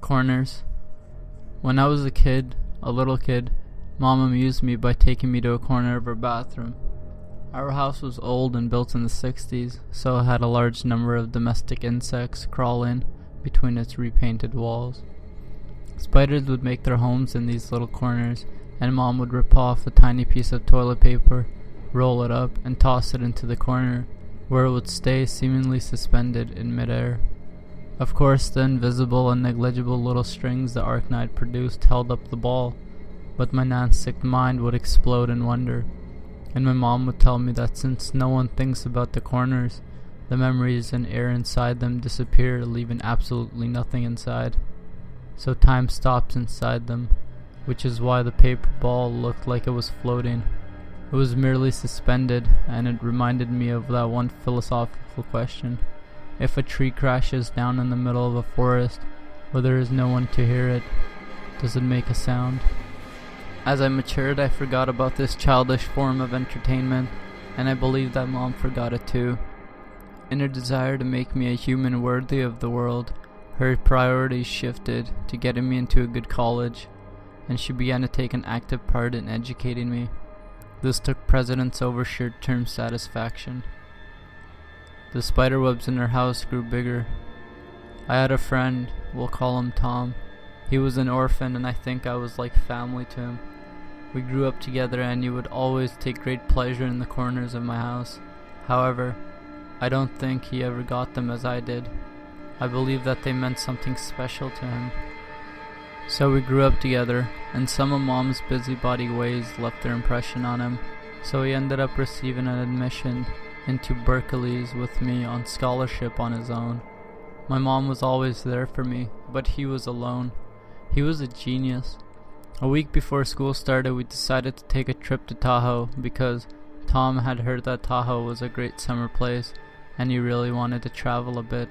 Corners. When I was a little kid, Mom amused me by taking me to a corner of her bathroom. Our house was old and built in the 60s, so it had a large number of domestic insects crawl in between its repainted walls. Spiders would make their homes in these little corners, and Mom would rip off a tiny piece of toilet paper, roll it up, and toss it into the corner, where it would stay seemingly suspended in midair. Of course, the invisible and negligible little strings the Arknight produced held up the ball, but my nansick mind would explode in wonder, and my mom would tell me that since no one thinks about the corners, the memories and air inside them disappear, leaving absolutely nothing inside. So time stops inside them, which is why the paper ball looked like it was floating. It was merely suspended, and it reminded me of that one philosophical question. If a tree crashes down in the middle of a forest, where there is no one to hear it, does it make a sound? As I matured, I forgot about this childish form of entertainment, and I believe that Mom forgot it too. In her desire to make me a human worthy of the world, her priorities shifted to getting me into a good college, and she began to take an active part in educating me. This took precedence over short-term satisfaction. The spiderwebs in her house grew bigger. I had a friend, we'll call him Tom. He was an orphan, and I think I was like family to him. We grew up together, and he would always take great pleasure in the corners of my house. However, I don't think he ever got them as I did. I believe that they meant something special to him. So we grew up together, and some of Mom's busybody ways left their impression on him, so he ended up receiving an admission into Berkeley's with me on scholarship on his own. My mom was always there for me, but he was alone. He was a genius. A week before school started, we decided to take a trip to Tahoe because Tom had heard that Tahoe was a great summer place, and he really wanted to travel a bit.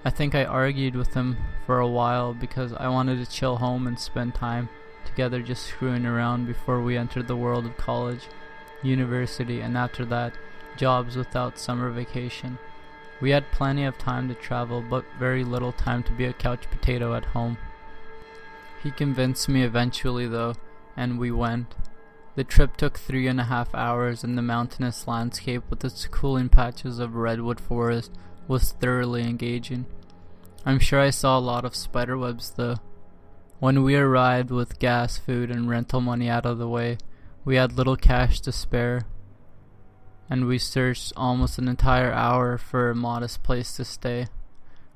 I think I argued with him for a while because I wanted to chill home and spend time together just screwing around before we entered the world of college, university, and after that, jobs without summer vacation. We had plenty of time to travel, but very little time to be a couch potato at home. He convinced me eventually though, and we went. The trip took 3.5 hours, and the mountainous landscape with its cooling patches of redwood forest was thoroughly engaging. I'm sure I saw a lot of spiderwebs though. When we arrived with gas, food, and rental money out of the way, we had little cash to spare, and we searched almost an entire hour for a modest place to stay.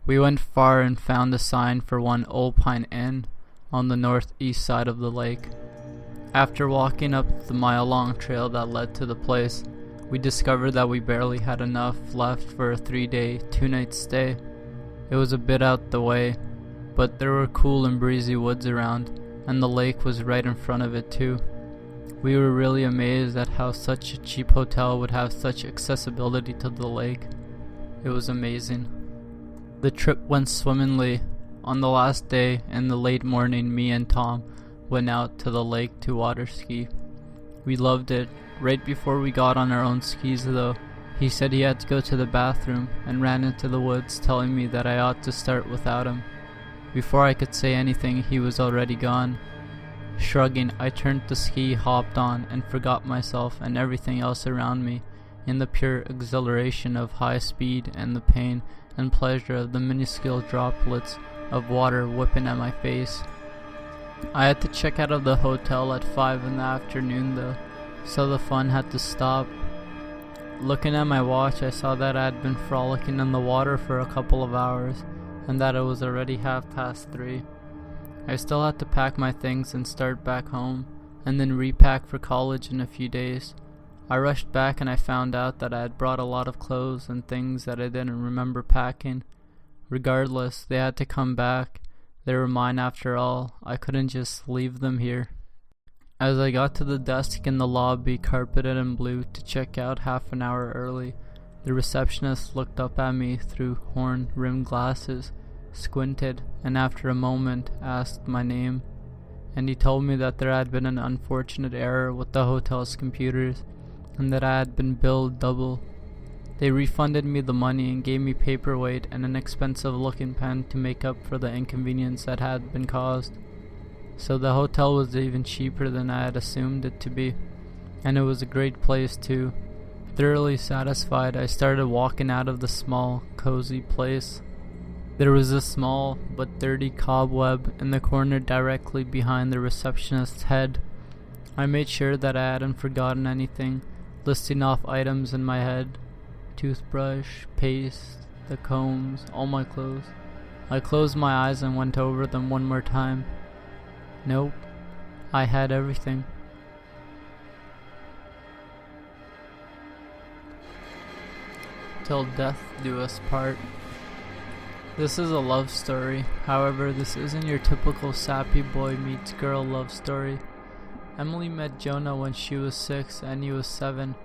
We went far and found a sign for one Old Pine Inn on the northeast side of the lake. After walking up the mile-long trail that led to the place, we discovered that we barely had enough left for a 3-day, 2-night stay. It was a bit out the way, but there were cool and breezy woods around, and the lake was right in front of it too. We were really amazed at how such a cheap hotel would have such accessibility to the lake. It was amazing. The trip went swimmingly. On the last day, in the late morning, me and Tom went out to the lake to water ski. We loved it. Right before we got on our own skis though, he said he had to go to the bathroom and ran into the woods, telling me that I ought to start without him. Before I could say anything, he was already gone. Shrugging, I turned the ski, hopped on, and forgot myself and everything else around me in the pure exhilaration of high speed and the pain and pleasure of the minuscule droplets of water whipping at my face. I had to check out of the hotel at 5 in the afternoon though, so the fun had to stop. Looking at my watch, I saw that I had been frolicking in the water for a couple of hours, and that it was already 3:30. I still had to pack my things and start back home, and then repack for college in a few days. I rushed back and I found out that I had brought a lot of clothes and things that I didn't remember packing. Regardless, they had to come back. They were mine after all. I couldn't just leave them here. As I got to the desk in the lobby, carpeted in blue, to check out half an hour early, the receptionist looked up at me through horn-rimmed glasses, squinted, and after a moment asked my name, and he told me that there had been an unfortunate error with the hotel's computers, and that I had been billed double. They refunded me the money and gave me paperweight and an expensive looking pen to make up for the inconvenience that had been caused. So the hotel was even cheaper than I had assumed it to be, and it was a great place too. Thoroughly satisfied, I started walking out of the small, cozy place. There was a small but dirty cobweb in the corner directly behind the receptionist's head. I made sure that I hadn't forgotten anything, listing off items in my head. Toothbrush, paste, the combs, all my clothes. I closed my eyes and went over them one more time. Nope, I had everything. Till death do us part. This is a love story. However, this isn't your typical sappy boy meets girl love story. Emily met Jonah when she was 6 and he was 7.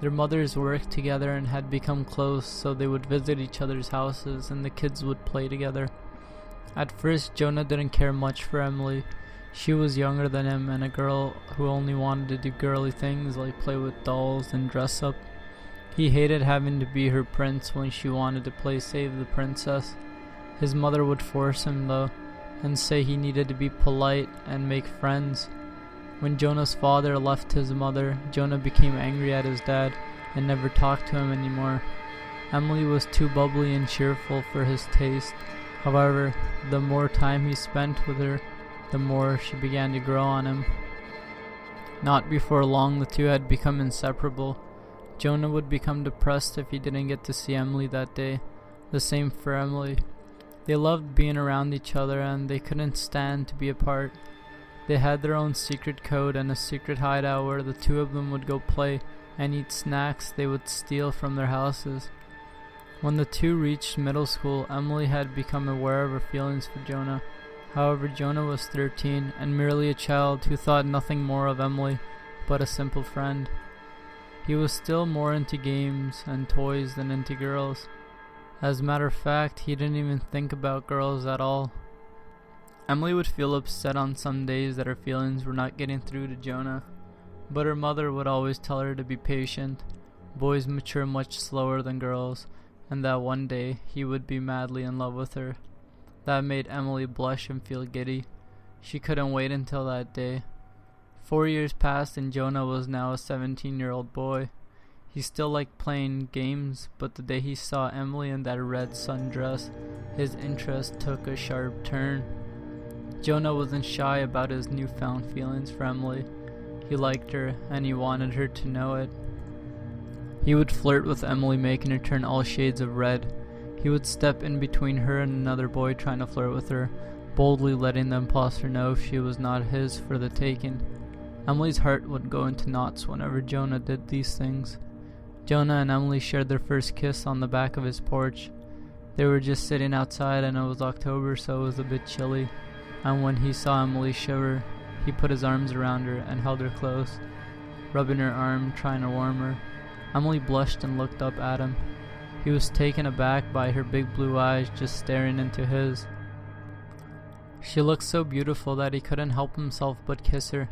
Their mothers worked together and had become close, so they would visit each other's houses and the kids would play together. At first, Jonah didn't care much for Emily. She was younger than him and a girl who only wanted to do girly things like play with dolls and dress up. He hated having to be her prince when she wanted to play Save the Princess. His mother would force him though, and say he needed to be polite and make friends. When Jonah's father left his mother, Jonah became angry at his dad and never talked to him anymore. Emily was too bubbly and cheerful for his taste. However, the more time he spent with her, the more she began to grow on him. Not before long, the two had become inseparable. Jonah would become depressed if he didn't get to see Emily that day. The same for Emily. They loved being around each other and they couldn't stand to be apart. They had their own secret code and a secret hideout where the two of them would go play and eat snacks they would steal from their houses. When the two reached middle school, Emily had become aware of her feelings for Jonah. However, Jonah was 13 and merely a child who thought nothing more of Emily but a simple friend. He was still more into games and toys than into girls. As a matter of fact, he didn't even think about girls at all. Emily would feel upset on some days that her feelings were not getting through to Jonah, but her mother would always tell her to be patient. Boys mature much slower than girls, and that one day he would be madly in love with her. That made Emily blush and feel giddy. She couldn't wait until that day. 4 years passed and Jonah was now a 17-year-old boy. He still liked playing games, but the day he saw Emily in that red sundress, his interest took a sharp turn. Jonah wasn't shy about his newfound feelings for Emily. He liked her, and he wanted her to know it. He would flirt with Emily, making her turn all shades of red. He would step in between her and another boy trying to flirt with her, boldly letting the imposter know if she was not his for the taking. Emily's heart would go into knots whenever Jonah did these things. Jonah and Emily shared their first kiss on the back of his porch. They were just sitting outside and it was October, so it was a bit chilly. And when he saw Emily shiver, he put his arms around her and held her close, rubbing her arm, trying to warm her. Emily blushed and looked up at him. He was taken aback by her big blue eyes just staring into his. She looked so beautiful that he couldn't help himself but kiss her.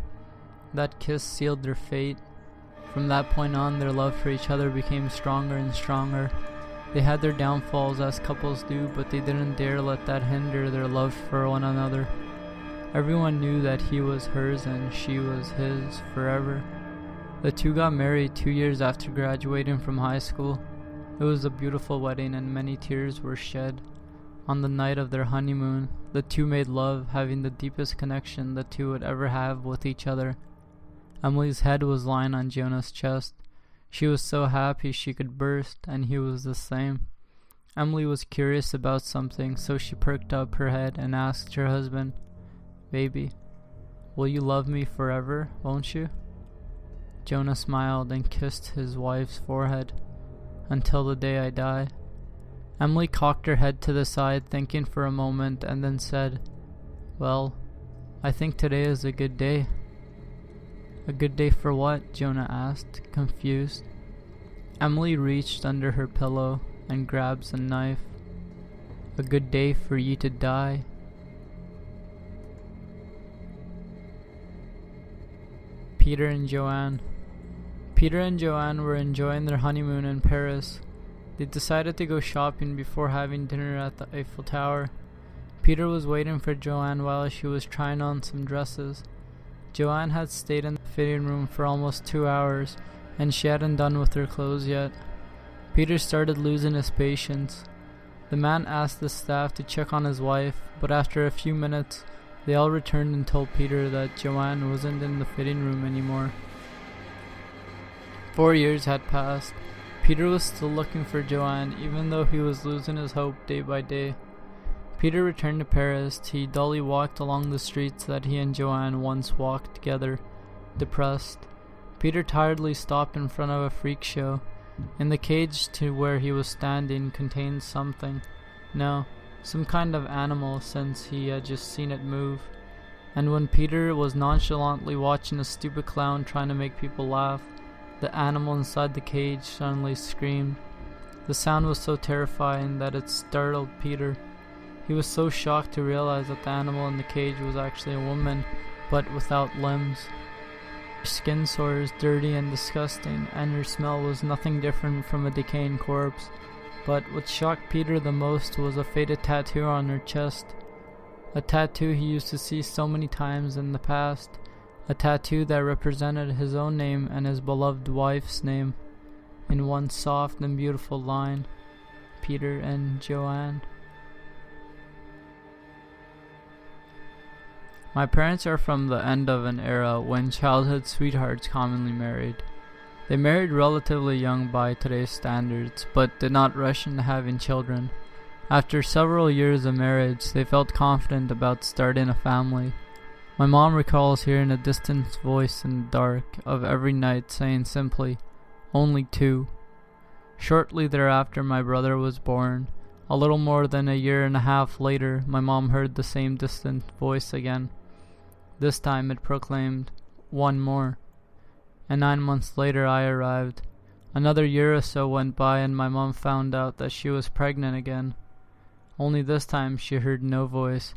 That kiss sealed their fate. From that point on, their love for each other became stronger and stronger. They had their downfalls as couples do, but they didn't dare let that hinder their love for one another. Everyone knew that he was hers and she was his forever. The two got married 2 years after graduating from high school. It was a beautiful wedding and many tears were shed. On the night of their honeymoon, the two made love, having the deepest connection the two would ever have with each other. Emily's head was lying on Jonah's chest. She was so happy she could burst, and he was the same. Emily was curious about something, so she perked up her head and asked her husband, "Baby, will you love me forever, won't you?" Jonah smiled and kissed his wife's forehead. "Until the day I die." Emily cocked her head to the side, thinking for a moment, and then said, "Well, I think today is a good day." "A good day for what?" Jonah asked, confused. Emily reached under her pillow and grabs a knife. "A good day for you to die." Peter and Joanne. Peter and Joanne were enjoying their honeymoon in Paris. They decided to go shopping before having dinner at the Eiffel Tower. Peter was waiting for Joanne while she was trying on some dresses. Joanne had stayed in the fitting room for almost 2 hours, and she hadn't done with her clothes yet. Peter started losing his patience. The man asked the staff to check on his wife, but after a few minutes, they all returned and told Peter that Joanne wasn't in the fitting room anymore. 4 years had passed. Peter was still looking for Joanne, even though he was losing his hope day by day. Peter returned to Paris. He dully walked along the streets that he and Joanne once walked together, depressed. Peter tiredly stopped in front of a freak show. In the cage to where he was standing contained something. No, some kind of animal, since he had just seen it move. And when Peter was nonchalantly watching a stupid clown trying to make people laugh, the animal inside the cage suddenly screamed. The sound was so terrifying that it startled Peter. He was so shocked to realize that the animal in the cage was actually a woman, but without limbs. Her skin sores, dirty and disgusting, and her smell was nothing different from a decaying corpse. But what shocked Peter the most was a faded tattoo on her chest. A tattoo he used to see so many times in the past. A tattoo that represented his own name and his beloved wife's name in one soft and beautiful line. Peter and Joanne. My parents are from the end of an era when childhood sweethearts commonly married. They married relatively young by today's standards, but did not rush into having children. After several years of marriage, they felt confident about starting a family. My mom recalls hearing a distant voice in the dark of every night saying simply, "Only 2." Shortly thereafter, my brother was born. A little more than a year and a half later, my mom heard the same distant voice again. This time it proclaimed, "One more." And 9 months later I arrived. Another year or so went by and my mom found out that she was pregnant again. Only this time she heard no voice.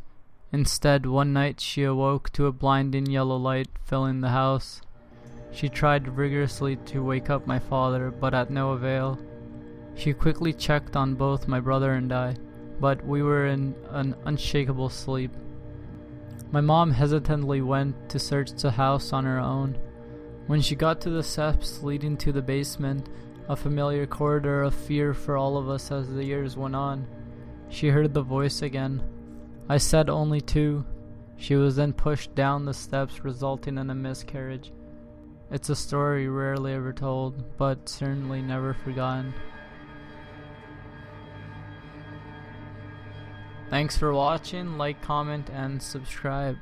Instead, one night she awoke to a blinding yellow light filling the house. She tried rigorously to wake up my father, but at no avail. She quickly checked on both my brother and I, but we were in an unshakable sleep. My mom hesitantly went to search the house on her own. When she got to the steps leading to the basement, a familiar corridor of fear for all of us as the years went on, she heard the voice again. I said only 2. She was then pushed down the steps, resulting in a miscarriage. It's a story rarely ever told, but certainly never forgotten. Thanks for watching. Like, comment, and subscribe.